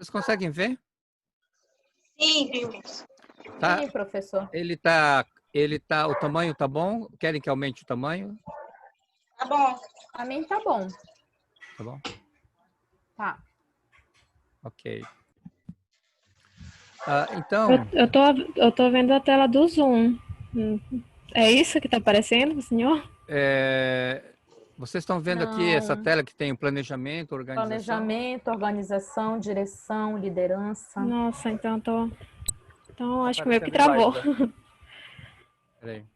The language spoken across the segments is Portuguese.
Vocês conseguem ver? Sim, vimos. Tá? Sim, professor. O tamanho tá bom? Querem que aumente o tamanho? Tá bom. A mim tá bom. Tá bom? Tá. Ok. Então, Eu tô vendo a tela do Zoom. É isso que tá aparecendo, senhor? vocês estão vendo aqui essa Não. tela que tem o planejamento, organização? Planejamento, organização, direção, liderança. Nossa, então Tá acho que meio que aparecendo iguais, travou. né? Peraí.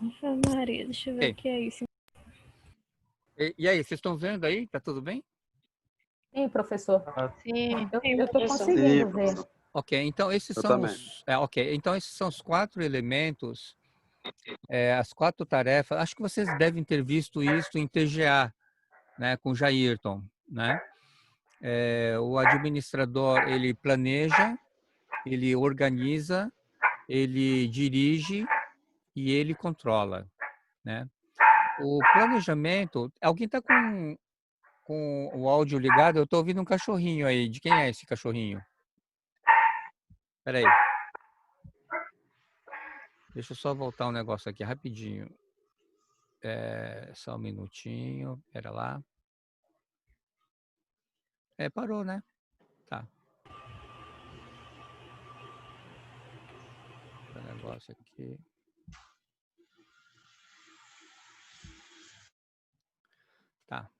Nossa, Maria, deixa eu ver Ok. o que é isso. E aí, vocês estão vendo aí? Tá tudo bem? Sim, professor. Sim. Eu tô professor. conseguindo ver. Ok, então esses Eu são também. então esses são os 4 elementos, as 4 tarefas. Acho que vocês devem ter visto isso em TGA, né, com o Jairton, né? O administrador, ele planeja, ele organiza, ele dirige e ele controla, né? O planejamento, alguém está com o áudio ligado? Eu estou ouvindo um cachorrinho aí. De quem é esse cachorrinho? Espera aí. Deixa eu só voltar um negócio aqui rapidinho. Só um minutinho. Espera lá. Parou, né? Tá. O negócio aqui. Tá.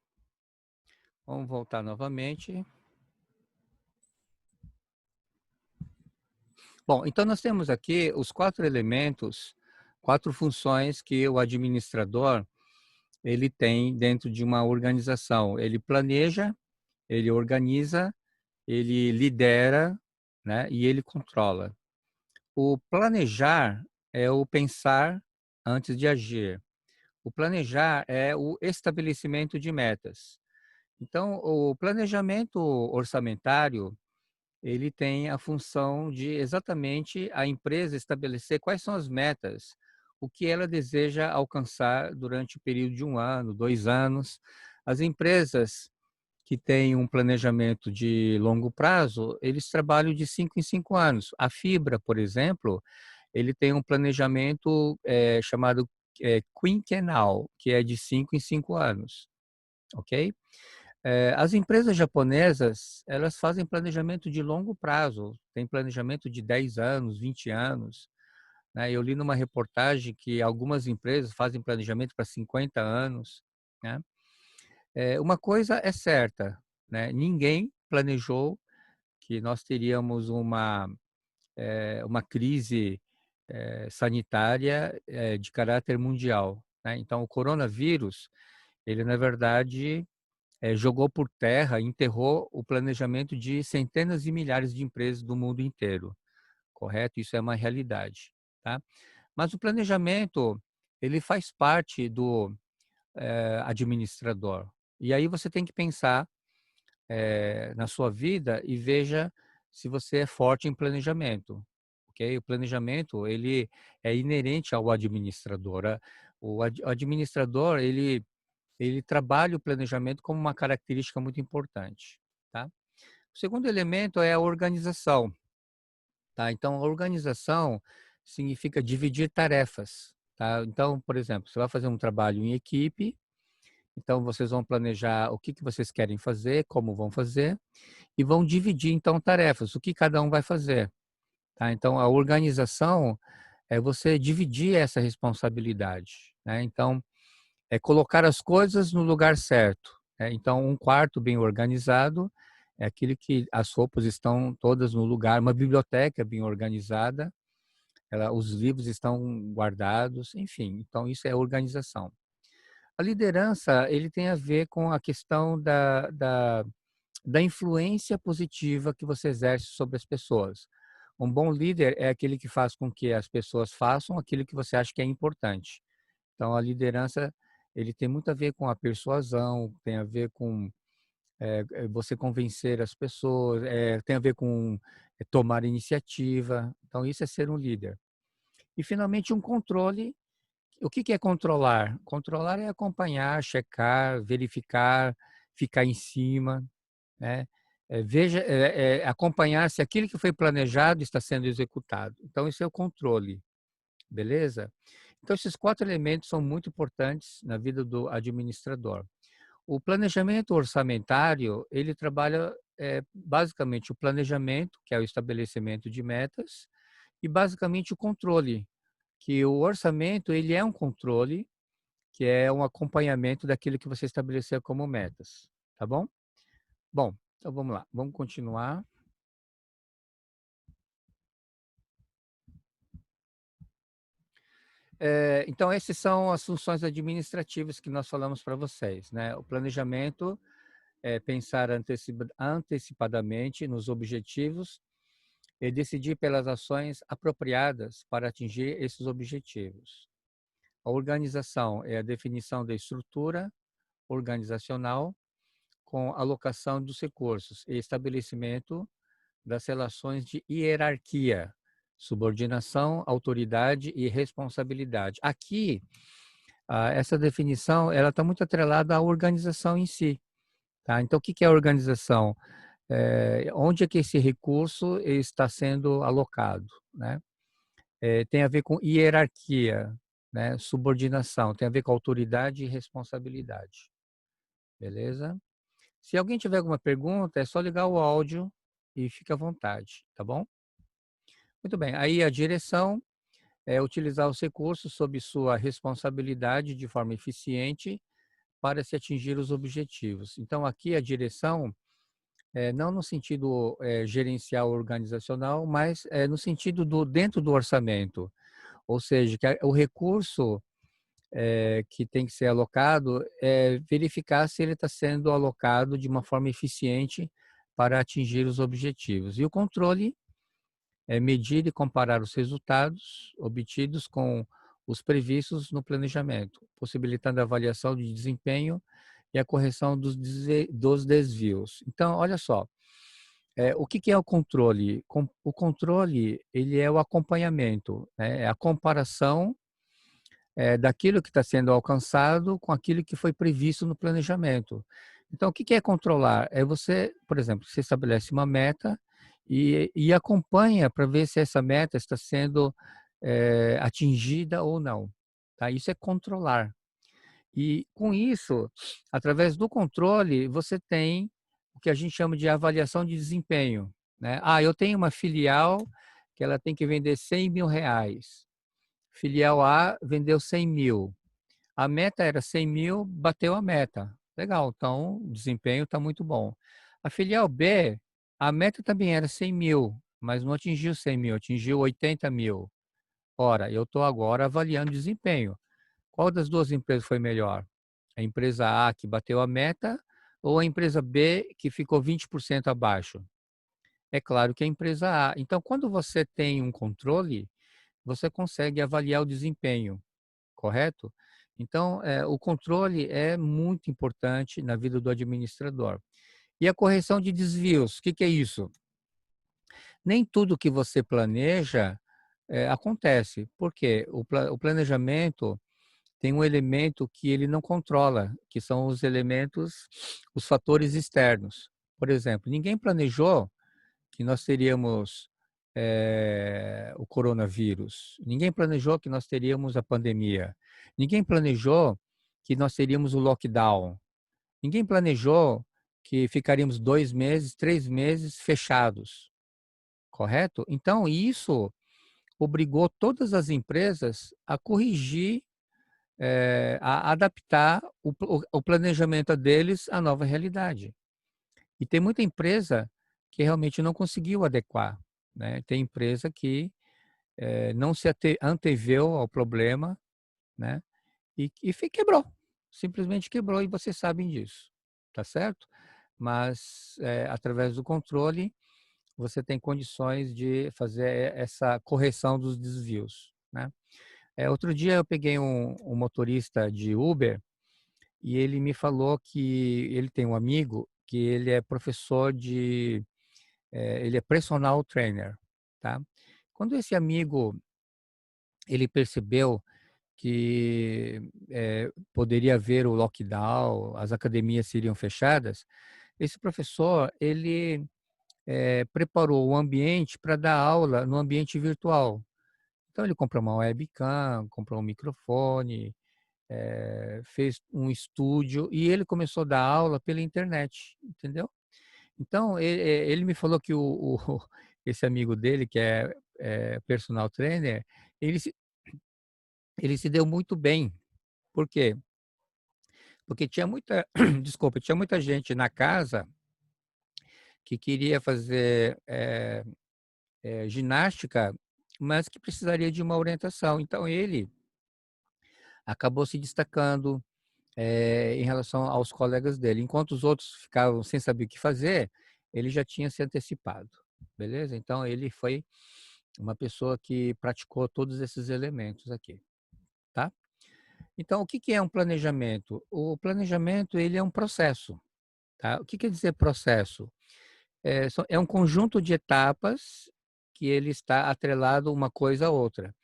Vamos voltar novamente. Bom, então nós temos aqui os 4 elementos, 4 funções que o administrador ele tem dentro de uma organização. Ele planeja, ele organiza, ele lidera, né, e ele controla. O planejar é o pensar antes de agir. O planejar é o estabelecimento de metas. Então, o planejamento orçamentário, ele tem a função de exatamente a empresa estabelecer quais são as metas, o que ela deseja alcançar durante o período de 1 ano, 2 anos. As empresas que têm um planejamento de longo prazo, eles trabalham de 5 em 5 anos. A Fibra, por exemplo, ele tem um planejamento chamado quinquenal, que é de 5 em 5 anos, ok? As empresas japonesas, elas fazem planejamento de longo prazo, tem planejamento de 10 anos, 20 anos. Né? Eu li numa reportagem que algumas empresas fazem planejamento para 50 anos. Né? Uma coisa é certa, né? Ninguém planejou que nós teríamos uma crise sanitária de caráter mundial. Né? Então, o coronavírus, ele, na verdade, jogou por terra, enterrou o planejamento de centenas de milhares de empresas do mundo inteiro, correto? Isso é uma realidade, tá? Mas o planejamento, ele faz parte do administrador. E aí você tem que pensar na sua vida e veja se você é forte em planejamento, ok? O planejamento, ele é inerente ao administrador. O administrador, ele trabalha o planejamento como uma característica muito importante, tá? O segundo elemento é a organização, tá? Então, a organização significa dividir tarefas, tá? Então, por exemplo, você vai fazer um trabalho em equipe, então vocês vão planejar o que vocês querem fazer, como vão fazer, e vão dividir, então, tarefas, o que cada um vai fazer, tá? Então, a organização é você dividir essa responsabilidade, né? Então, é colocar as coisas no lugar certo. Né? Então, um quarto bem organizado é aquele que as roupas estão todas no lugar, uma biblioteca bem organizada, os livros estão guardados, enfim. Então, isso é organização. A liderança, ele tem a ver com a questão da influência positiva que você exerce sobre as pessoas. Um bom líder é aquele que faz com que as pessoas façam aquilo que você acha que é importante. Então, a liderança, ele tem muito a ver com a persuasão, tem a ver com você convencer as pessoas, tem a ver com tomar iniciativa. Então, isso é ser um líder. E, finalmente, um controle. O que é controlar? Controlar é acompanhar, checar, verificar, ficar em cima. né? Veja, acompanhar se aquilo que foi planejado está sendo executado. Então, isso é o controle, beleza? Então, esses 4 elementos são muito importantes na vida do administrador. O planejamento orçamentário, ele trabalha basicamente o planejamento, que é o estabelecimento de metas, e basicamente o controle, que o orçamento ele é um controle, que é um acompanhamento daquilo que você estabeleceu como metas, tá bom? Bom, então vamos lá, vamos continuar. Então, essas são as funções administrativas que nós falamos para vocês, né? O planejamento é pensar antecipadamente nos objetivos e decidir pelas ações apropriadas para atingir esses objetivos. A organização é a definição da estrutura organizacional com alocação dos recursos e estabelecimento das relações de hierarquia, subordinação, autoridade e responsabilidade. Aqui, essa definição ela está muito atrelada à organização em si. Tá? Então, o que é a organização? Onde é que esse recurso está sendo alocado? Né? Tem a ver com hierarquia, né? Subordinação, tem a ver com autoridade e responsabilidade. Beleza? Se alguém tiver alguma pergunta, é só ligar o áudio e fica à vontade, tá bom? Muito bem, aí a direção é utilizar os recursos sob sua responsabilidade de forma eficiente para se atingir os objetivos. Então, aqui a direção, não no sentido gerencial organizacional, mas no sentido dentro do orçamento. Ou seja, que o recurso que tem que ser alocado é verificar se ele está sendo alocado de uma forma eficiente para atingir os objetivos. E o controle é medir e comparar os resultados obtidos com os previstos no planejamento, possibilitando a avaliação de desempenho e a correção dos desvios. Então, olha só, o que é o controle? O controle ele é o acompanhamento, né? É a comparação daquilo que está sendo alcançado com aquilo que foi previsto no planejamento. Então, o que é controlar? É você, por exemplo, você estabelece uma meta e acompanha para ver se essa meta está sendo atingida ou não. Tá? Isso é controlar. E com isso, através do controle, você tem o que a gente chama de avaliação de desempenho. Né? Eu tenho uma filial que ela tem que vender R$ 100.000. Filial A vendeu 100.000. A meta era 100.000, bateu a meta. Legal, então o desempenho está muito bom. A filial B, a meta também era 100.000, mas não atingiu 100.000, atingiu 80.000. Ora, eu estou agora avaliando desempenho. Qual das duas empresas foi melhor? A empresa A que bateu a meta ou a empresa B que ficou 20% abaixo? É claro que a empresa A. Então, quando você tem um controle, você consegue avaliar o desempenho, correto? Então, o controle é muito importante na vida do administrador. E a correção de desvios, o que é isso? Nem tudo que você planeja acontece. Por quê? O planejamento tem um elemento que ele não controla, que são os elementos, os fatores externos. Por exemplo, ninguém planejou que nós teríamos o coronavírus. Ninguém planejou que nós teríamos a pandemia. Ninguém planejou que nós teríamos o lockdown. Ninguém planejou que ficaríamos 2 meses, 3 meses fechados, correto? Então, isso obrigou todas as empresas a corrigir, a adaptar o planejamento deles à nova realidade. E tem muita empresa que realmente não conseguiu adequar, né? Tem empresa que não se anteveu ao problema, né? E quebrou, simplesmente quebrou e vocês sabem disso, tá certo? Mas através do controle você tem condições de fazer essa correção dos desvios, né? Outro dia eu peguei um motorista de Uber e ele me falou que ele tem um amigo que ele é professor ele é personal trainer, tá? Quando esse amigo ele percebeu que poderia haver o lockdown, as academias seriam fechadas, esse professor, ele preparou o ambiente para dar aula no ambiente virtual. Então, ele comprou uma webcam, comprou um microfone, fez um estúdio e ele começou a dar aula pela internet, entendeu? Então, ele me falou que esse amigo dele, que é personal trainer, ele se, ele se deu muito bem. Por quê? Porque tinha muita, desculpa, tinha muita gente na casa que queria fazer ginástica, mas que precisaria de uma orientação. Então, ele acabou se destacando em relação aos colegas dele. Enquanto os outros ficavam sem saber o que fazer, ele já tinha se antecipado, beleza? Então, ele foi uma pessoa que praticou todos esses elementos aqui, tá? Então, o que que é um planejamento? O planejamento, ele é um processo, tá? O que quer dizer processo? É um conjunto de etapas que ele está atrelado uma coisa à outra.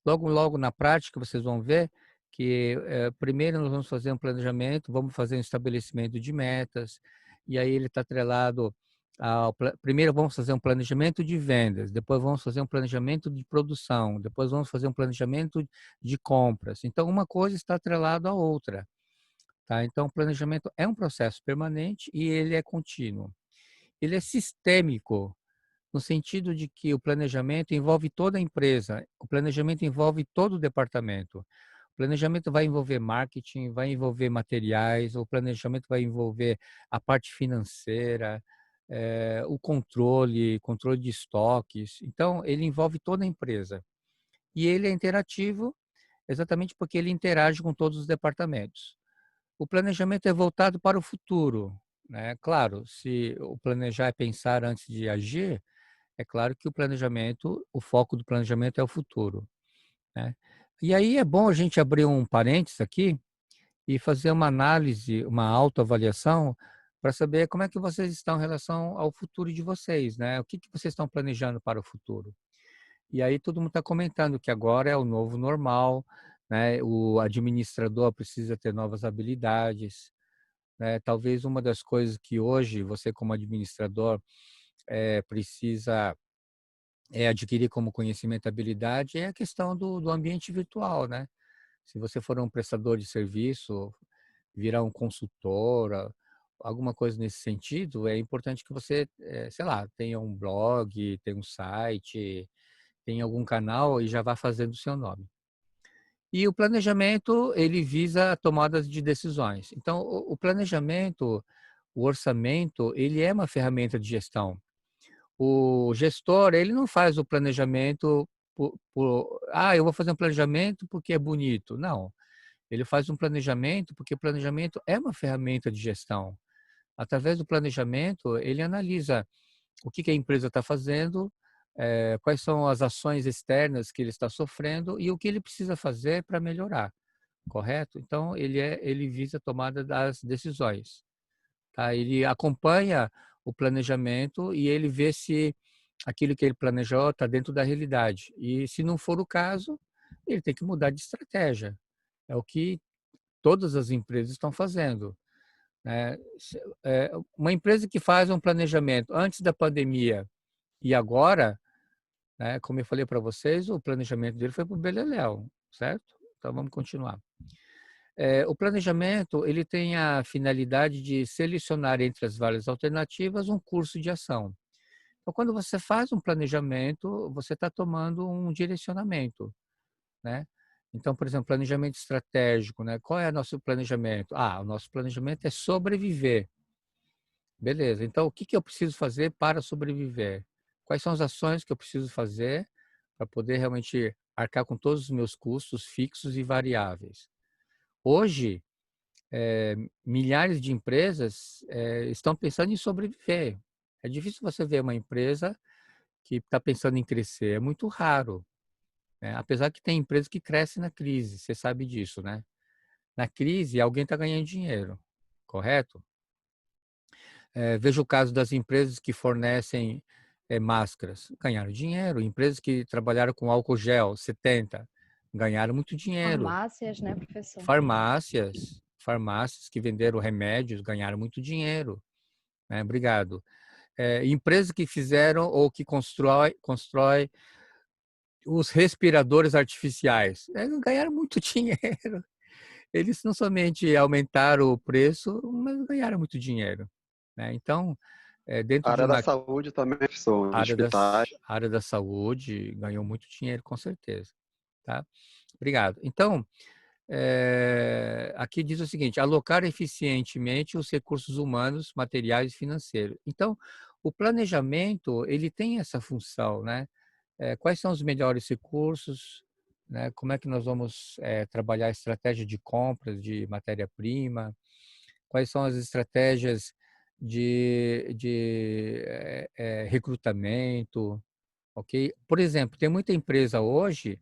Logo, logo na prática, vocês vão ver que primeiro nós vamos fazer um planejamento, vamos fazer um estabelecimento de metas, e aí ele está atrelado primeiro vamos fazer um planejamento de vendas, depois vamos fazer um planejamento de produção, depois vamos fazer um planejamento de compras. Então, uma coisa está atrelada à outra, tá? Então, o planejamento é um processo permanente e ele é contínuo. Ele é sistêmico, no sentido de que o planejamento envolve toda a empresa, o planejamento envolve todo o departamento. O planejamento vai envolver marketing, vai envolver materiais, o planejamento vai envolver a parte financeira, o controle de estoques. Então, ele envolve toda a empresa. E ele é interativo exatamente porque ele interage com todos os departamentos. O planejamento é voltado para o futuro, né? Claro, se o planejar é pensar antes de agir, é claro que o foco do planejamento é o futuro, né? E aí é bom a gente abrir um parênteses aqui e fazer uma análise, uma autoavaliação para saber como é que vocês estão em relação ao futuro de vocês, né? O que que vocês estão planejando para o futuro? E aí todo mundo está comentando que agora é o novo normal, né? O administrador precisa ter novas habilidades, né? Talvez uma das coisas que hoje você como administrador precisa adquirir como conhecimento e habilidade é a questão do ambiente virtual, né? Se você for um prestador de serviço, virar um consultor, alguma coisa nesse sentido, é importante que você, sei lá, tenha um blog, tenha um site, tenha algum canal e já vá fazendo o seu nome. E o planejamento, ele visa tomadas de decisões. Então, o planejamento, o orçamento, ele é uma ferramenta de gestão. O gestor, ele não faz o planejamento eu vou fazer um planejamento porque é bonito. Não, ele faz um planejamento porque o planejamento é uma ferramenta de gestão. Através do planejamento, ele analisa o que a empresa está fazendo, quais são as ações externas que ele está sofrendo e o que ele precisa fazer para melhorar, correto? Então, ele visa a tomada das decisões. Tá? Ele acompanha o planejamento e ele vê se aquilo que ele planejou está dentro da realidade. E se não for o caso, ele tem que mudar de estratégia. É o que todas as empresas estão fazendo, né? Uma empresa que faz um planejamento antes da pandemia e agora, né, como eu falei para vocês, o planejamento dele foi para o beleléu, certo? Então vamos continuar. O planejamento ele tem a finalidade de selecionar entre as várias alternativas um curso de ação. Então, quando você faz um planejamento, você está tomando um direcionamento, né? Então, por exemplo, planejamento estratégico, né? Qual é o nosso planejamento? O nosso planejamento é sobreviver. Beleza, então o que que eu preciso fazer para sobreviver? Quais são as ações que eu preciso fazer para poder realmente arcar com todos os meus custos fixos e variáveis? Hoje, milhares de empresas estão pensando em sobreviver. É difícil você ver uma empresa que está pensando em crescer, é muito raro, né? Apesar que tem empresas que crescem na crise, você sabe disso, né? Na crise, alguém está ganhando dinheiro, correto? Veja o caso das empresas que fornecem máscaras, ganharam dinheiro. Empresas que trabalharam com álcool gel, 70, ganharam muito dinheiro. Farmácias, né, professor? Farmácias que venderam remédios ganharam muito dinheiro, né? Obrigado. Empresas que fizeram ou que constrói os respiradores artificiais, ganharam muito dinheiro. Eles não somente aumentaram o preço, mas ganharam muito dinheiro, né? Então, A dentro de área da uma saúde também são hospitais. área da saúde, ganhou muito dinheiro, com certeza, tá? Obrigado. Então, aqui diz o seguinte: alocar eficientemente os recursos humanos, materiais e financeiros. Então, o planejamento, ele tem essa função, né? Quais são os melhores recursos, né? Como é que nós vamos trabalhar a estratégia de compras de matéria-prima? Quais são as estratégias de recrutamento, ok? Por exemplo, tem muita empresa hoje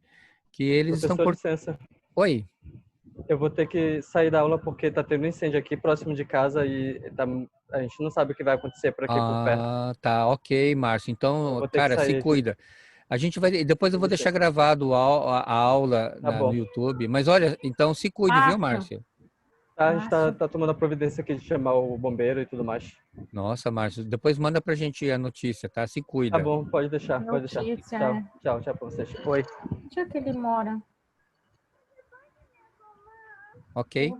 que eles estão... Professor, licença. Oi. Eu vou ter que sair da aula porque tá tendo um incêndio aqui próximo de casa e a gente não sabe o que vai acontecer por aqui por perto. Ah, tá, ok, Márcio. Eu Então, vou ter que cara, se sair aqui. cuida. A gente vai, depois eu Com vou deixar licença. gravado a aula Tá no bom. YouTube. Mas olha, então se cuide, viu, Márcio? Tá, a gente Márcio. tá tomando a providência aqui de chamar o bombeiro e tudo mais. Nossa, Márcio, depois manda pra gente a notícia, tá? Se Tá cuida. bom, pode deixar, pode deixar. Notícia, Tchau, tchau, tchau pra vocês. Oi. Onde é que ele mora? Ok?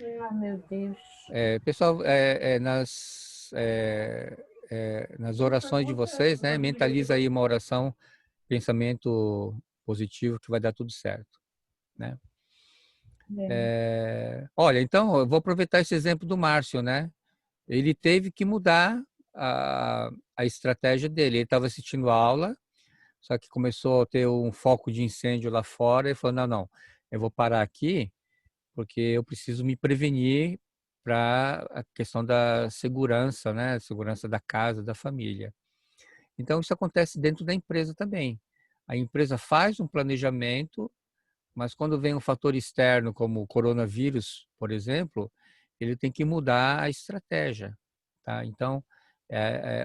Ai, meu Deus. Pessoal, nas orações de vocês, né? Mentaliza aí uma oração, pensamento positivo, que vai dar tudo certo, né? Olha, então, eu vou aproveitar esse exemplo do Márcio, né? Ele teve que mudar a estratégia dele. Ele estava assistindo a aula, só que começou a ter um foco de incêndio lá fora e falou, não, eu vou parar aqui porque eu preciso me prevenir para a questão da segurança, né? Segurança da casa, da família. Então, isso acontece dentro da empresa também. A empresa faz um planejamento, mas quando vem um fator externo, como o coronavírus, por exemplo, ele tem que mudar a estratégia, tá? Então,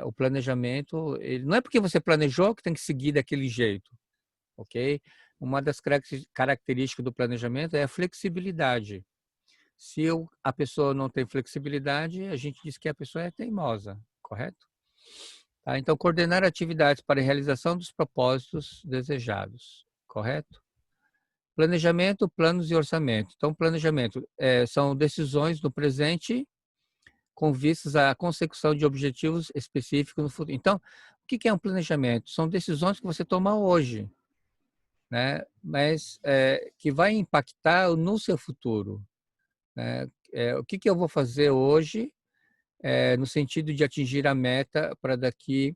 o planejamento, ele, não é porque você planejou que tem que seguir daquele jeito, ok? Uma das características do planejamento é a flexibilidade. Se a pessoa não tem flexibilidade, a gente diz que a pessoa é teimosa, correto? Tá? Então, coordenar atividades para a realização dos propósitos desejados, correto? Planejamento, planos e orçamento. Então, planejamento são decisões no presente com vistas à consecução de objetivos específicos no futuro. Então, o que é um planejamento? São decisões que você toma hoje, né? Mas que vai impactar no seu futuro, né? O que eu vou fazer hoje no sentido de atingir a meta para daqui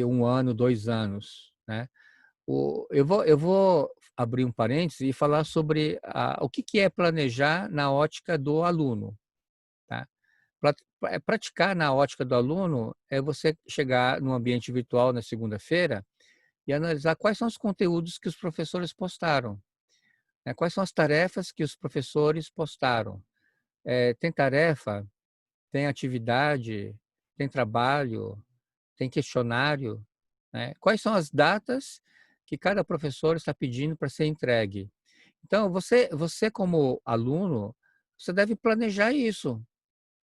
1 ano, 2 anos, né? Eu vou abrir um parênteses e falar sobre o que é planejar na ótica do aluno, tá? Praticar na ótica do aluno é você chegar no ambiente virtual na segunda-feira e analisar quais são os conteúdos que os professores postaram, né? Quais são as tarefas que os professores postaram. Tem tarefa, tem atividade, tem trabalho, tem questionário, né? Quais são as datas que cada professor está pedindo para ser entregue? Então, você como aluno, você deve planejar isso,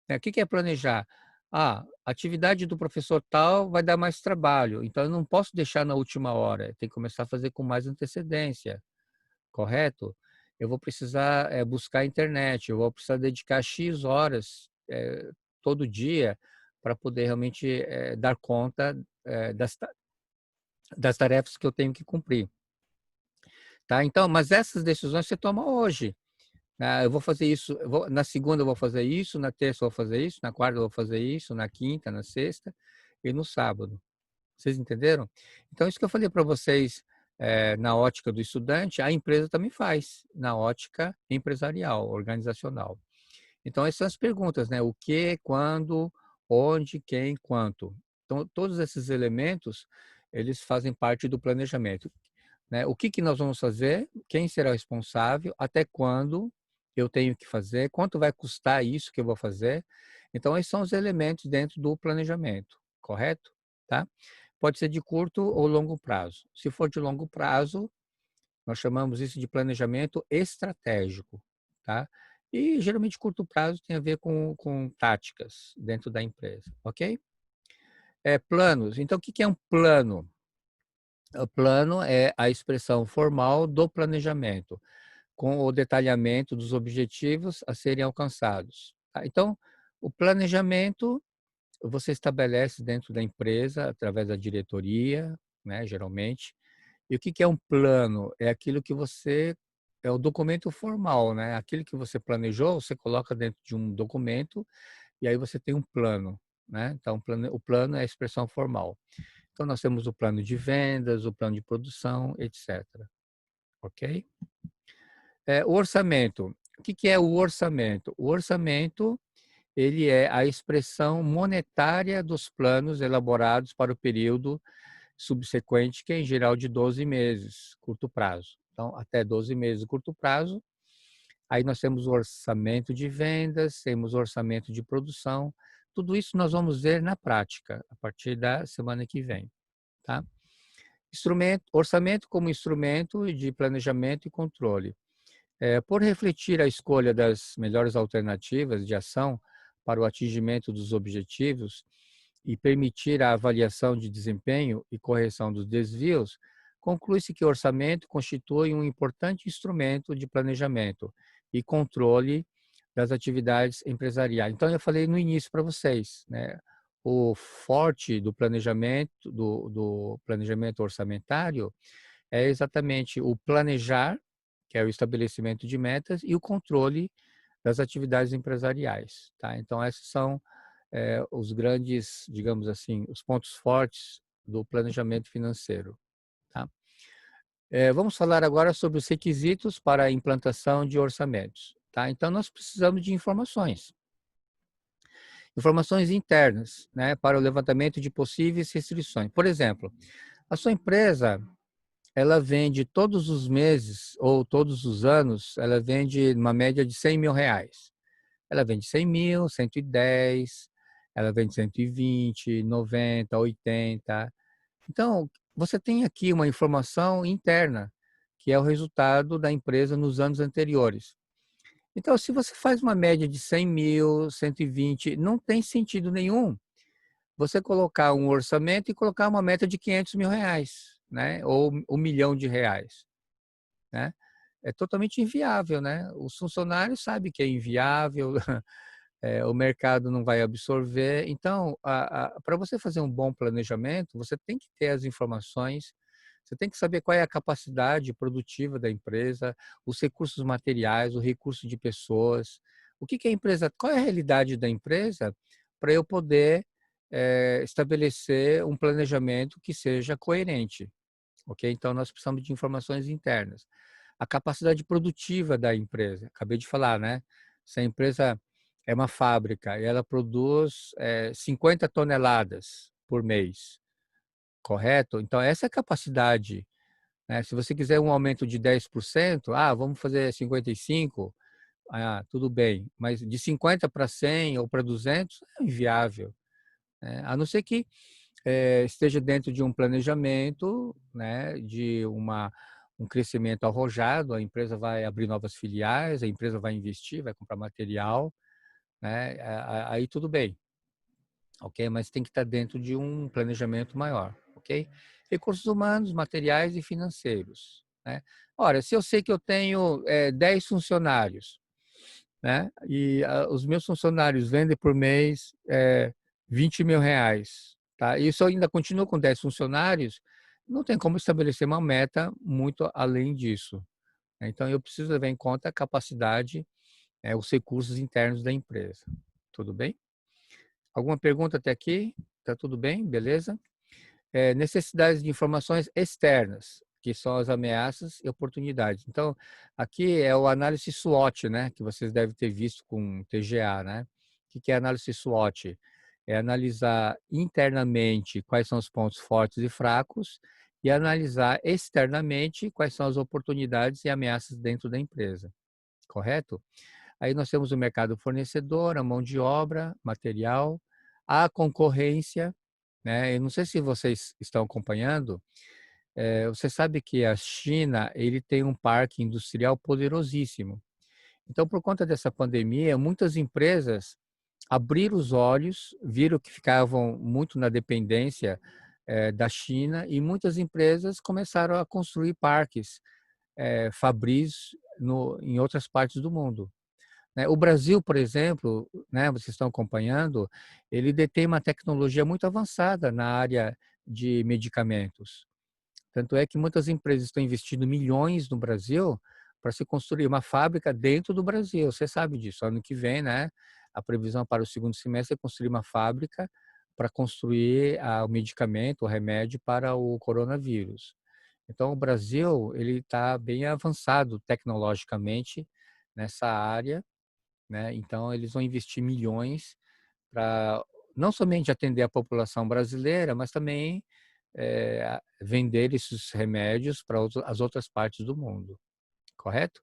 né? O que é planejar? A atividade do professor tal vai dar mais trabalho, então eu não posso deixar na última hora, tem que começar a fazer com mais antecedência, correto? Eu vou precisar buscar a internet, eu vou precisar dedicar X horas todo dia para poder realmente dar conta das tarefas que eu tenho que cumprir. Tá? Então, mas essas decisões você toma hoje. Né? Eu vou fazer isso, na segunda eu vou fazer isso, na terça eu vou fazer isso, na quarta eu vou fazer isso, na quinta, na sexta e no sábado. Vocês entenderam? Então, isso que eu falei para vocês na ótica do estudante, a empresa também faz, na ótica empresarial, organizacional. Então, essas são as perguntas, né? O que, quando, onde, quem, quanto. Então, todos esses elementos, eles fazem parte do planejamento, né? O que nós vamos fazer, quem será o responsável, até quando eu tenho que fazer, quanto vai custar isso que eu vou fazer. Então, esses são os elementos dentro do planejamento, correto? Tá? Pode ser de curto ou longo prazo. Se for de longo prazo, nós chamamos isso de planejamento estratégico, tá? E geralmente curto prazo tem a ver com táticas dentro da empresa, ok? Planos. Então, o que é um plano? O plano é a expressão formal do planejamento, com o detalhamento dos objetivos a serem alcançados. Tá? Então, o planejamento você estabelece dentro da empresa, através da diretoria, né, geralmente. E o que é um plano? É aquilo que você... É o documento formal, né? Aquilo que você planejou, você coloca dentro de um documento e aí você tem um plano, né? Então, o plano é a expressão formal. Então, nós temos o plano de vendas, o plano de produção, etc. Ok? O orçamento. O que é o orçamento? O orçamento, ele é a expressão monetária dos planos elaborados para o período subsequente, que é em geral de 12 meses, curto prazo. Então, até 12 meses, curto prazo. Aí nós temos o orçamento de vendas, temos o orçamento de produção. Tudo isso nós vamos ver na prática, a partir da semana que vem. Tá? Orçamento como instrumento de planejamento e controle. Por refletir a escolha das melhores alternativas de ação para o atingimento dos objetivos e permitir a avaliação de desempenho e correção dos desvios, conclui-se que o orçamento constitui um importante instrumento de planejamento e controle das atividades empresariais. Então, eu falei no início para vocês, né? O forte do planejamento orçamentário é exatamente o planejar, que é o estabelecimento de metas, e o controle das atividades empresariais. Tá? Então, esses são os grandes, digamos assim, os pontos fortes do planejamento financeiro. Tá? Vamos falar agora sobre os requisitos para a implantação de orçamentos. Tá? Então, nós precisamos de informações. Informações internas, né, para o levantamento de possíveis restrições. Por exemplo, a sua empresa, ela vende todos os meses ou todos os anos, ela vende uma média de 100 mil reais. Ela vende 100 mil, 110, ela vende 120, 90, 80. Então, você tem aqui uma informação interna, que é o resultado da empresa nos anos anteriores. Então, se você faz uma média de 100 mil, 120, não tem sentido nenhum você colocar um orçamento e colocar uma meta de 500 mil reais, né? Ou 1 milhão de reais, né? É totalmente inviável, né? Os funcionários sabem que é inviável, o mercado não vai absorver. Então, para você fazer um bom planejamento, você tem que ter as informações, você tem que saber qual é a capacidade produtiva da empresa, os recursos materiais, o recurso de pessoas, o que a empresa, qual é a realidade da empresa, para eu poder estabelecer um planejamento que seja coerente. Ok? Então, nós precisamos de informações internas. A capacidade produtiva da empresa, acabei de falar, né? Se a empresa é uma fábrica e ela produz 50 toneladas por mês, correto? Então, essa é a capacidade, né? Se você quiser um aumento de 10%, vamos fazer 55%, tudo bem. Mas de 50 para 100 ou para 200 é inviável, né? A não ser que esteja dentro de um planejamento, né, de um crescimento arrojado, a empresa vai abrir novas filiais, a empresa vai investir, vai comprar material, né, aí tudo bem, ok? Mas tem que estar dentro de um planejamento maior, ok? Recursos humanos, materiais e financeiros, né? Ora, se eu sei que eu tenho 10 funcionários, né, e os meus funcionários vendem por mês 20 mil reais, tá? E se eu ainda continuo com 10 funcionários, não tem como estabelecer uma meta muito além disso, né? Então, eu preciso levar em conta a capacidade, os recursos internos da empresa. Tudo bem? Alguma pergunta até aqui? Tá tudo bem? Beleza? Necessidades de informações externas, que são as ameaças e oportunidades. Então, aqui é o análise SWOT, né, que vocês devem ter visto com TGA, né? O que é análise SWOT? É analisar internamente quais são os pontos fortes e fracos e analisar externamente quais são as oportunidades e ameaças dentro da empresa, correto? Aí nós temos o mercado fornecedor, a mão de obra, material, a concorrência, né? Eu não sei se vocês estão acompanhando, você sabe que a China, ele tem um parque industrial poderosíssimo. Então, por conta dessa pandemia, muitas empresas abriram os olhos, viram que ficavam muito na dependência da China e muitas empresas começaram a construir parques fabris em outras partes do mundo, né? O Brasil, por exemplo, né, vocês estão acompanhando, ele detém uma tecnologia muito avançada na área de medicamentos. Tanto é que muitas empresas estão investindo milhões no Brasil para se construir uma fábrica dentro do Brasil. Você sabe disso. Ano que vem, né, a previsão para o segundo semestre é construir uma fábrica para construir o medicamento, o remédio para o coronavírus. Então, o Brasil ele está bem avançado tecnologicamente nessa área, né? Então, eles vão investir milhões para não somente atender a população brasileira, mas também vender esses remédios para as outras partes do mundo, correto?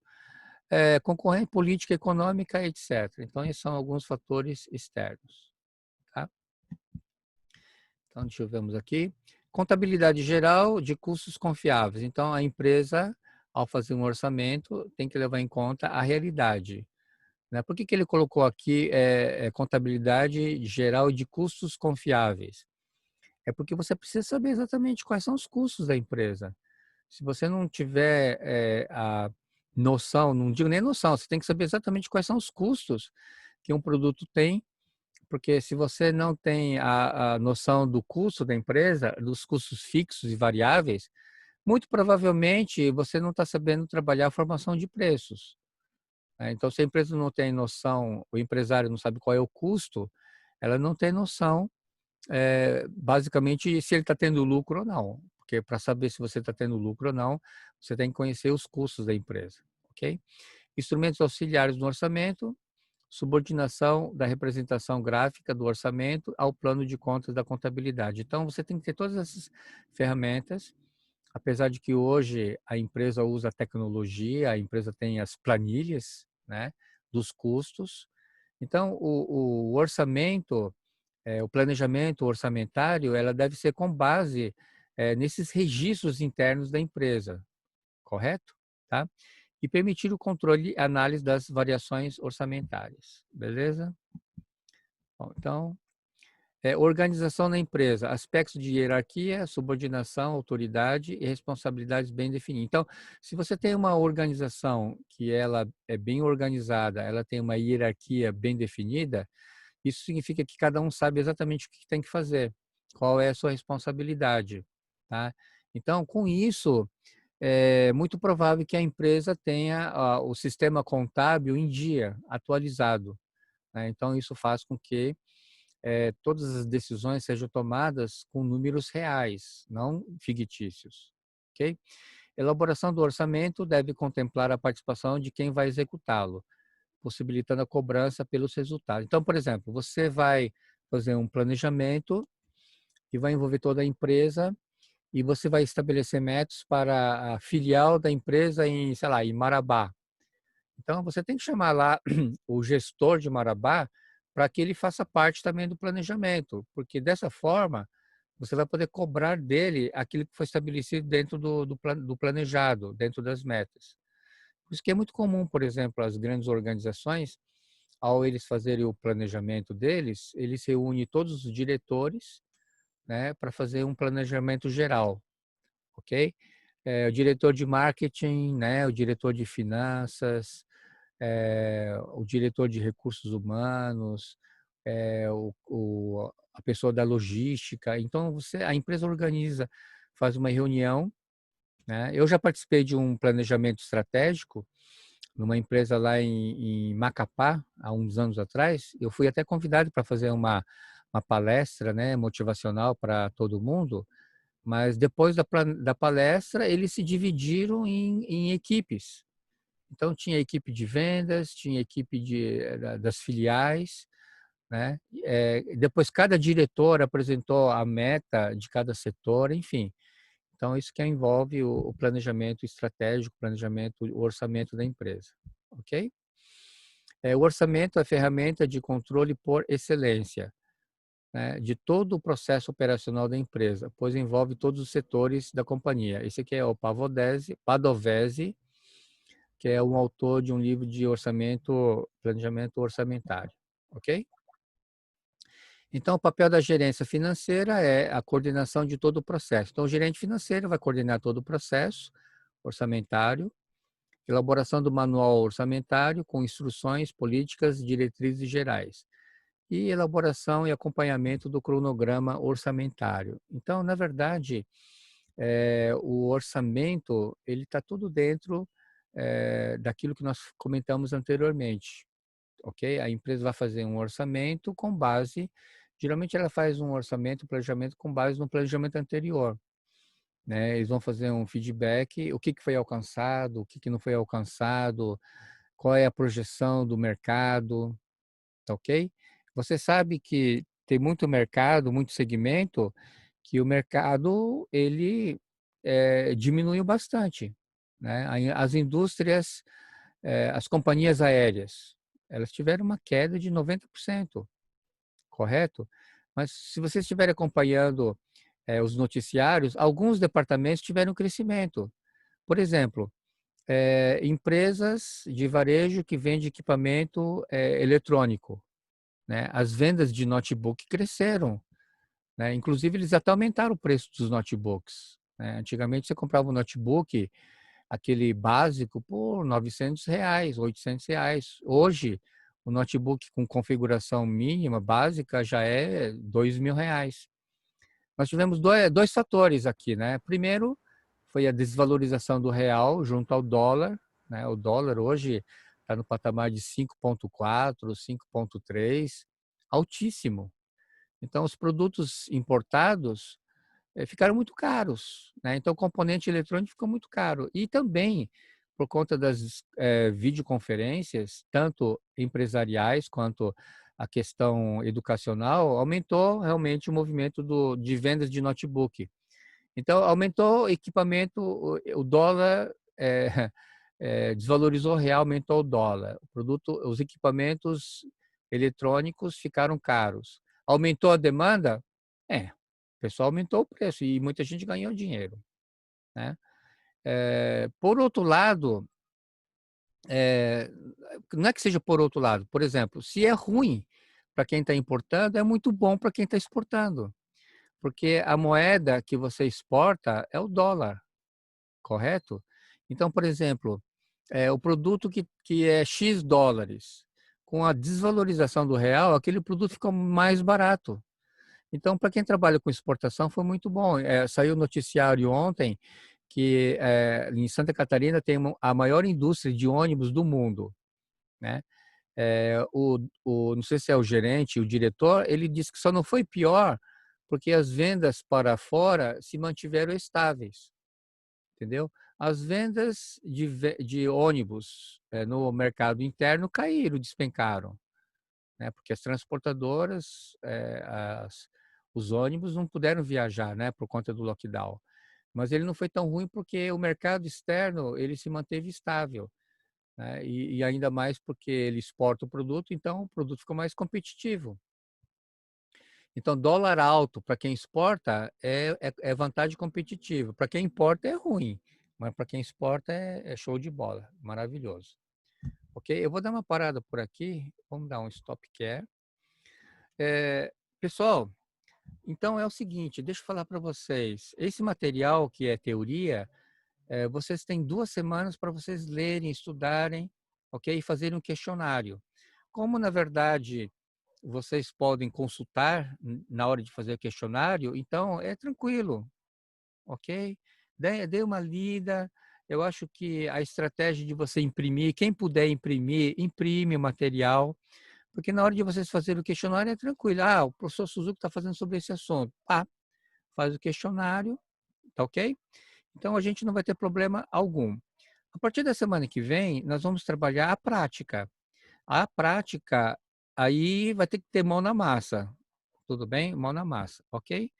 Concorrência política, econômica, etc. Então, esses são alguns fatores externos. Tá? Então, deixa eu vermos aqui. Contabilidade geral de custos confiáveis. Então, a empresa, ao fazer um orçamento, tem que levar em conta a realidade. Né? Por que ele colocou aqui contabilidade geral de custos confiáveis? É porque você precisa saber exatamente quais são os custos da empresa. Se você não tiver a noção, não digo nem noção, você tem que saber exatamente quais são os custos que um produto tem, porque se você não tem a noção do custo da empresa, dos custos fixos e variáveis, muito provavelmente você não está sabendo trabalhar a formação de preços. Então, se a empresa não tem noção, o empresário não sabe qual é o custo, ela não tem noção, basicamente, se ele está tendo lucro ou não. Porque para saber se você está tendo lucro ou não, você tem que conhecer os custos da empresa. Ok? Instrumentos auxiliares no orçamento, subordinação da representação gráfica do orçamento ao plano de contas da contabilidade. Então, você tem que ter todas essas ferramentas, apesar de que hoje a empresa usa tecnologia, a empresa tem as planilhas, né, dos custos. Então, o orçamento, o planejamento orçamentário, ela deve ser com base nesses registros internos da empresa, correto? Tá? E permitir o controle e análise das variações orçamentárias, beleza? Bom, então, organização na empresa, aspectos de hierarquia, subordinação, autoridade e responsabilidades bem definidas. Então, se você tem uma organização que ela é bem organizada, ela tem uma hierarquia bem definida, isso significa que cada um sabe exatamente o que tem que fazer, qual é a sua responsabilidade, tá? Então, com isso, é muito provável que a empresa tenha o sistema contábil em dia, atualizado, né? Então, isso faz com que todas as decisões sejam tomadas com números reais, não fictícios, ok? Elaboração do orçamento deve contemplar a participação de quem vai executá-lo, possibilitando a cobrança pelos resultados. Então, por exemplo, você vai fazer um planejamento e vai envolver toda a empresa e você vai estabelecer metas para a filial da empresa em, sei lá, em Marabá. Então, você tem que chamar lá o gestor de Marabá para que ele faça parte também do planejamento, porque dessa forma você vai poder cobrar dele aquilo que foi estabelecido dentro do planejado, dentro das metas. Por isso que é muito comum, por exemplo, as grandes organizações, ao eles fazerem o planejamento deles, eles reúnem todos os diretores, né, para fazer um planejamento geral, ok? O diretor de marketing, né, o diretor de finanças, o diretor de recursos humanos, a pessoa da logística. Então, a empresa organiza, faz uma reunião, né? Eu já participei de um planejamento estratégico numa empresa lá em Macapá, há uns anos atrás. Eu fui até convidado para fazer uma palestra, né, motivacional para todo mundo, mas depois da palestra, eles se dividiram em equipes. Então, tinha equipe de vendas, tinha equipe das filiais, né? Depois, cada diretor apresentou a meta de cada setor, enfim. Então, isso que envolve o planejamento estratégico, o orçamento da empresa, ok? O orçamento é a ferramenta de controle por excelência, né, de todo o processo operacional da empresa, pois envolve todos os setores da companhia. Esse aqui é o Padovese, que é um autor de um livro de orçamento, planejamento orçamentário, ok? Então, o papel da gerência financeira é a coordenação de todo o processo. Então, o gerente financeiro vai coordenar todo o processo orçamentário, elaboração do manual orçamentário com instruções, políticas, diretrizes gerais e elaboração e acompanhamento do cronograma orçamentário. Então, na verdade, o orçamento ele está tudo dentro daquilo que nós comentamos anteriormente, ok? A empresa vai fazer um orçamento com base, geralmente ela faz um orçamento, planejamento com base no planejamento anterior, né? Eles vão fazer um feedback, o que foi alcançado, o que não foi alcançado, qual é a projeção do mercado, tá ok? Você sabe que tem muito mercado, muito segmento, que o mercado ele diminuiu bastante, né? As indústrias, as companhias aéreas, elas tiveram uma queda de 90%, correto? Mas se vocês estiverem acompanhando os noticiários, alguns departamentos tiveram crescimento. Por exemplo, empresas de varejo que vendem equipamento eletrônico, né? As vendas de notebook cresceram, né? Inclusive, eles até aumentaram o preço dos notebooks, né? Antigamente, você comprava um notebook, aquele básico, por R$ 900, R$ 800. Hoje, o notebook com configuração mínima, básica, já é R$ 2.000. Nós tivemos dois fatores aqui, né? Primeiro, foi a desvalorização do real junto ao dólar, né? O dólar hoje está no patamar de 5,4, 5,3, altíssimo. Então, os produtos importados ficaram muito caros, né? Então, o componente eletrônico ficou muito caro. E também, por conta das videoconferências, tanto empresariais quanto a questão educacional, aumentou realmente o movimento de vendas de notebook. Então, aumentou o equipamento, o dólar desvalorizou o real, aumentou o dólar. Os equipamentos eletrônicos ficaram caros. Aumentou a demanda? O pessoal aumentou o preço e muita gente ganhou dinheiro, né? Por outro lado, não é que seja por outro lado, por exemplo, se é ruim para quem está importando, é muito bom para quem está exportando, porque a moeda que você exporta é o dólar, correto? Então, por exemplo, o produto que é X dólares, com a desvalorização do real, aquele produto fica mais barato. Então, para quem trabalha com exportação, foi muito bom. Saiu o noticiário ontem que em Santa Catarina tem a maior indústria de ônibus do mundo, né? Não sei se é o gerente, o diretor, ele disse que só não foi pior porque as vendas para fora se mantiveram estáveis, entendeu? As vendas de ônibus no mercado interno caíram, despencaram, né? Porque as transportadoras, os ônibus não puderam viajar, né, por conta do lockdown. Mas ele não foi tão ruim porque o mercado externo ele se manteve estável, né? E ainda mais porque ele exporta o produto, então o produto ficou mais competitivo. Então, dólar alto para quem exporta é vantagem competitiva. Para quem importa é ruim, mas para quem exporta é show de bola, maravilhoso. Ok? Eu vou dar uma parada por aqui, vamos dar um stop care. Pessoal, então é o seguinte, deixa eu falar para vocês. Esse material que é teoria, vocês têm 2 semanas para vocês lerem, estudarem, ok? E fazerem um questionário. Como, na verdade, vocês podem consultar na hora de fazer o questionário, então é tranquilo, ok? Dê uma lida. Eu acho que a estratégia de você imprimir, quem puder imprimir, imprime o material, porque na hora de vocês fazerem o questionário é tranquilo. O professor Suzuki está fazendo sobre esse assunto. Faz o questionário, tá ok? Então a gente não vai ter problema algum. A partir da semana que vem, nós vamos trabalhar a prática. A prática, aí vai ter que ter mão na massa. Tudo bem? Mão na massa, ok?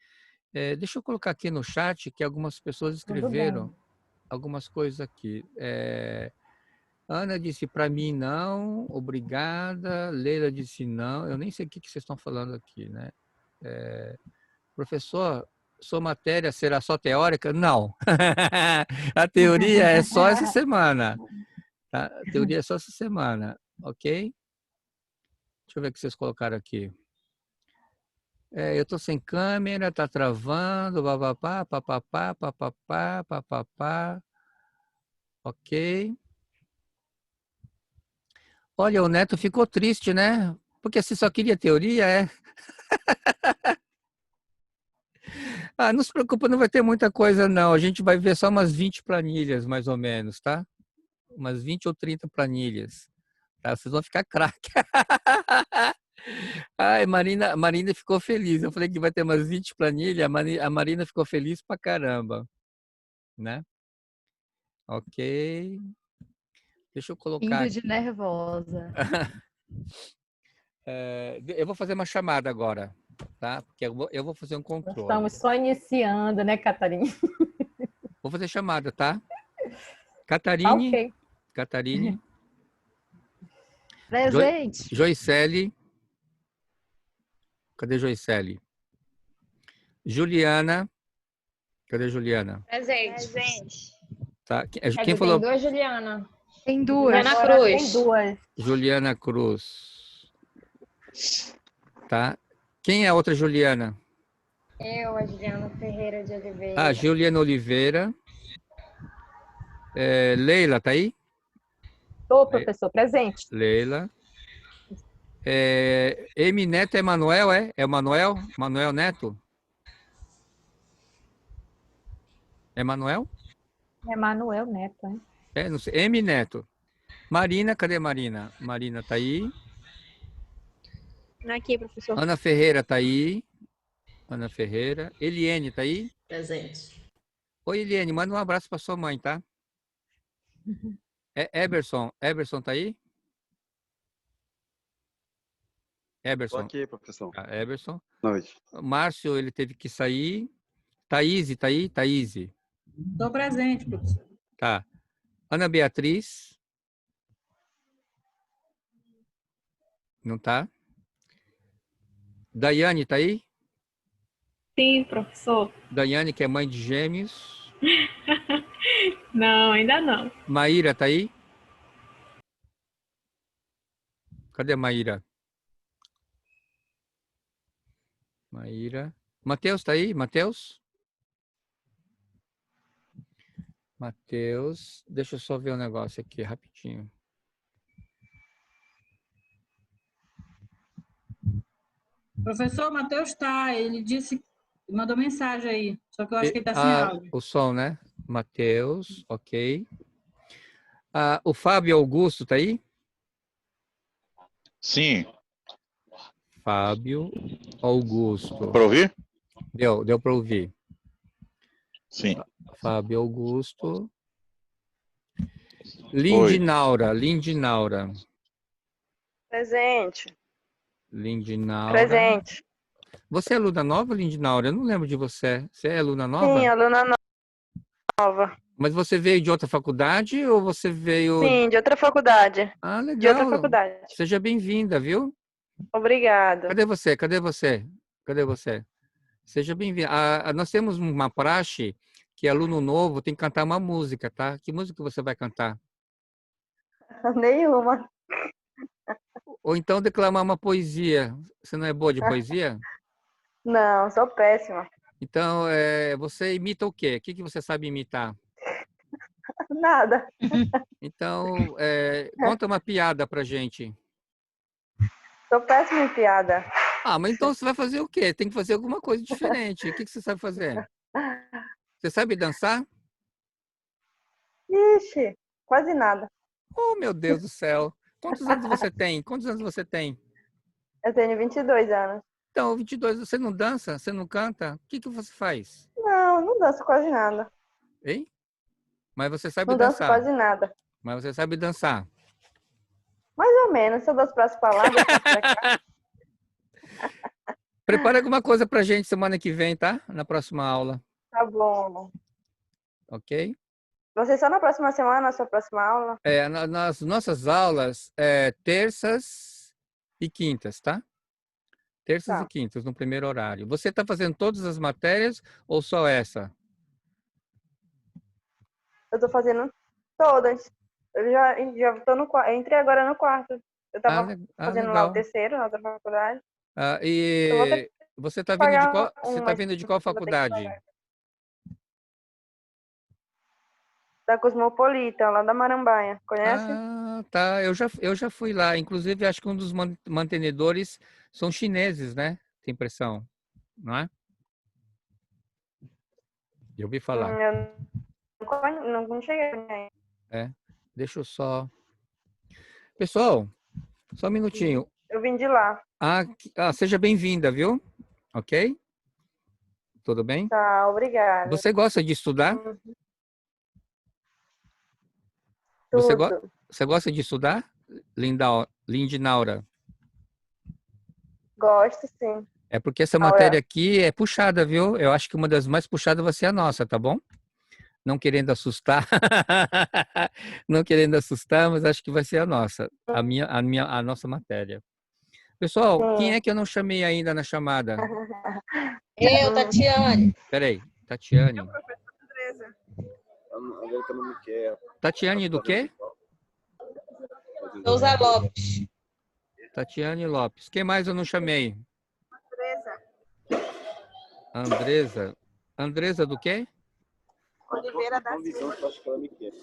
Deixa eu colocar aqui no chat que algumas pessoas escreveram algumas coisas aqui. Ana disse, para mim não, obrigada. Leila disse não. Eu nem sei o que vocês estão falando aqui, né? Professor, sua matéria será só teórica? Não. A teoria é só essa semana. Tá? Teoria é só essa semana, ok? Deixa eu ver o que vocês colocaram aqui. Eu tô sem câmera, tá travando, papapá, papapá, papapá, papapá. Ok. Olha, o Neto ficou triste, né? Porque você só queria teoria, é? Ah, não se preocupa, não vai ter muita coisa, não. A gente vai ver só umas 20 planilhas, mais ou menos, tá? Umas 20 ou 30 planilhas. Tá? Vocês vão ficar craque. Ai, Marina ficou feliz. Eu falei que vai ter umas 20 planilhas. A Marina ficou feliz pra caramba, né? Ok. Deixa eu colocar Indo de nervosa. eu vou fazer uma chamada agora, tá? Porque eu vou fazer um Nós controle. estamos só iniciando, né, Catarina? Vou fazer chamada, tá? Tá Catarine, ok. Catarine, Presente. Joicele. Cadê Joicele? Juliana. Cadê Juliana? Presente. Tá. Quer Quem dizer, falou? tem duas Juliana. Tem duas. Ana Agora Cruz. tem duas. Juliana Cruz. Tá. Quem é a outra Juliana? Eu, a Juliana Ferreira de Oliveira. Ah, Juliana Oliveira. Leila, tá aí? Tô, professor, presente. Leila. M Neto é Manuel, é? É o Manuel? Manuel Neto? É Manuel? É Manuel Neto, hein? Não sei. M Neto. Marina, cadê Marina? Marina tá aí. Aqui, professor. Ana Ferreira tá aí. Ana Ferreira. Eliene tá aí? Presente. Oi, Eliene, manda um abraço para sua mãe, tá? Eberson. Eberson tá aí? Tô Eberson. aqui, professor. Eberson. Noite. Márcio, ele teve que sair. Thaís, tá aí? Thaís. Estou presente, professor. Tá. Ana Beatriz. Não tá? Daiane, tá aí? Sim, professor. Daiane, que é mãe de gêmeos. Não, ainda não. Maíra, tá aí? Cadê a Maíra? Maíra. Matheus, tá aí? Matheus? Matheus. Deixa eu só ver um negócio aqui, rapidinho. Professor, Matheus está. Ele disse, mandou mensagem aí. Só que eu acho que ele está sem áudio. O som, né? Matheus, ok. O Fábio Augusto tá aí? Sim. Fábio Augusto. Para ouvir? Deu para ouvir. Sim. Fábio Augusto. Lindinaura. Presente. Lindinaura. Presente. Você é aluna nova, Lindinaura? Eu não lembro de você. Você é aluna nova? Sim, aluna nova. Mas você veio de outra faculdade ou você veio... Sim, de outra faculdade. Ah, legal. De outra faculdade. Seja bem-vinda, viu? Obrigada. Cadê você? Cadê você? Seja bem-vindo. Nós temos uma praxe que aluno novo tem que cantar uma música, tá? Que música você vai cantar? Nenhuma. Ou então declamar uma poesia. Você não é boa de poesia? Não, sou péssima. Então, você imita o quê? O que você sabe imitar? Nada. Então, conta uma piada pra gente. Sou péssima em piada. Mas então você vai fazer o quê? Tem que fazer alguma coisa diferente. O que você sabe fazer? Você sabe dançar? Ixi, quase nada. Oh, meu Deus do céu. Quantos anos você tem? Eu tenho 22 anos. Então, 22, você não dança? Você não canta? O que você faz? Não, não danço quase nada. Hein? Mas você sabe Não danço dançar. quase nada. Mas você sabe dançar. Mais ou menos. Se eu dou as próximas palavras, Prepara alguma coisa pra gente semana que vem, tá? Na próxima aula. tá bom. Ok? Você só na próxima semana, na sua próxima aula? Nas nossas aulas, terças e quintas, tá? Terças Tá. e quintas, no primeiro horário. Você está fazendo todas as matérias ou só essa? Eu tô fazendo todas. Eu já tô no quarto. Entrei agora no quarto. Eu tava fazendo lá o legal. terceiro na outra faculdade. E você está vindo de qual, vindo de qual faculdade? Da Cosmopolita, lá da Marambaia. Conhece? Ah, tá. Eu já fui lá. Inclusive, acho que um dos mantenedores são chineses, né? Tem impressão, não é? Eu ouvi falar. Eu não cheguei aí. Deixa eu só... Pessoal, só um minutinho. Eu vim de lá. Seja bem-vinda, viu? Ok? Tudo bem? Tá, obrigada. Você gosta de estudar? Você gosta de estudar, Lindinaura? Gosto, sim. É porque essa matéria aqui é puxada, viu? Eu acho que uma das mais puxadas vai ser a nossa, tá bom? Não querendo assustar. Não querendo assustar, mas acho que vai ser a nossa. A nossa matéria. Pessoal, quem é que eu não chamei ainda na chamada? Eu, Tatiane. Peraí, Tatiane. Tatiane do quê? Souza Lopes. Tatiane Lopes. Quem mais eu não chamei? Andresa. Andresa do quê? Oliveira da Silva.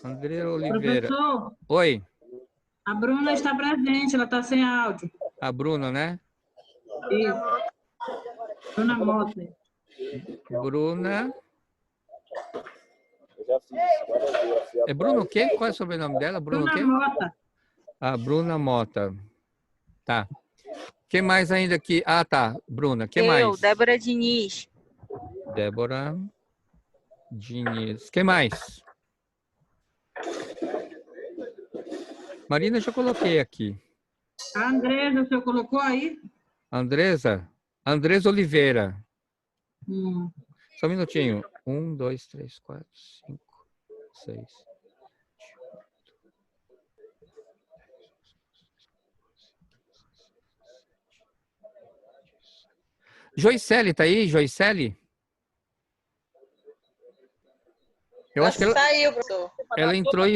Andresa Oliveira. Professor, Oi. a Bruna está presente, ela está sem áudio. A Bruna, né? Isso. Bruna Mota. Bruna. É Bruna o quê? Qual é o sobrenome dela? Bruna o quê? Mota. Bruna Mota. Tá. Quem mais ainda aqui? Tá. Bruna. Quem mais? Débora Diniz. Débora Diniz. Quem mais? Marina, já coloquei aqui. A Andresa, o senhor colocou aí? Andresa? Andresa Oliveira. Só um minutinho. 1, 2, 3, 4, 5, 6. Joicele, tá aí, Joicele? Eu acho que ela saiu, professor. Ela entrou e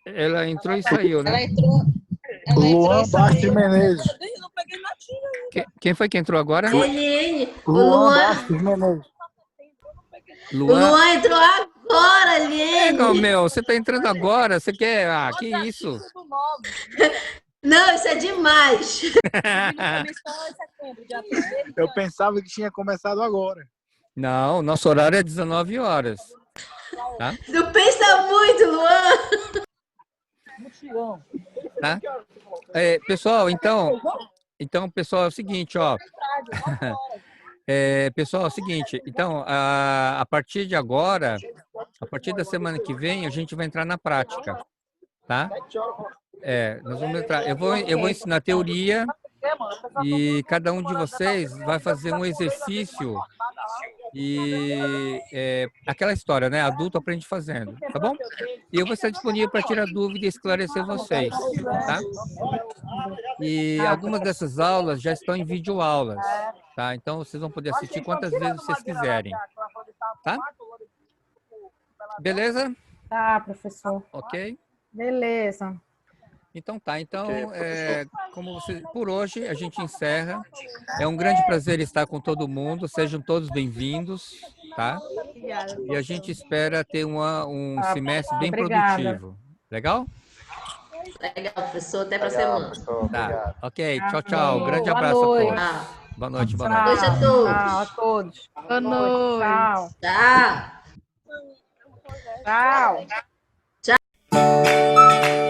ela entrou e saiu, né? Ela entrou Luan e saiu. Bastos Menezes. Quem foi que entrou agora? Luan Bastos Menezes. Luan. O Luan entrou agora, Liene. Não, meu, você tá entrando agora, você quer... que isso? Não, isso é demais. Eu pensava que tinha começado agora. Não, nosso horário é 19 horas. Tá? Tu pensa muito, Luan. Tá? Pessoal, então, pessoal, é o seguinte, ó. Pessoal, é o seguinte, então, a partir de agora, a partir da semana que vem, a gente vai entrar na prática, tá? Nós vamos entrar. Eu vou ensinar teoria e cada um de vocês vai fazer um exercício e aquela história, né? Adulto aprende fazendo, tá bom? E eu vou estar disponível para tirar dúvida e esclarecer vocês, tá? E algumas dessas aulas já estão em videoaulas, tá? Então vocês vão poder assistir quantas vezes vocês quiserem, tá? Beleza? Tá, professor. Ok? Beleza. Então tá, como por hoje a gente encerra. É um grande prazer estar com todo mundo, sejam todos bem-vindos, tá? E a gente espera ter um semestre bem produtivo. Legal? Legal, professor. Até pra semana. Tá, ok. Tchau, tchau. Grande abraço a todos. Boa noite, boa noite. Boa noite a todos. Tchau a todos. Boa noite. Tchau. Tchau. Tchau.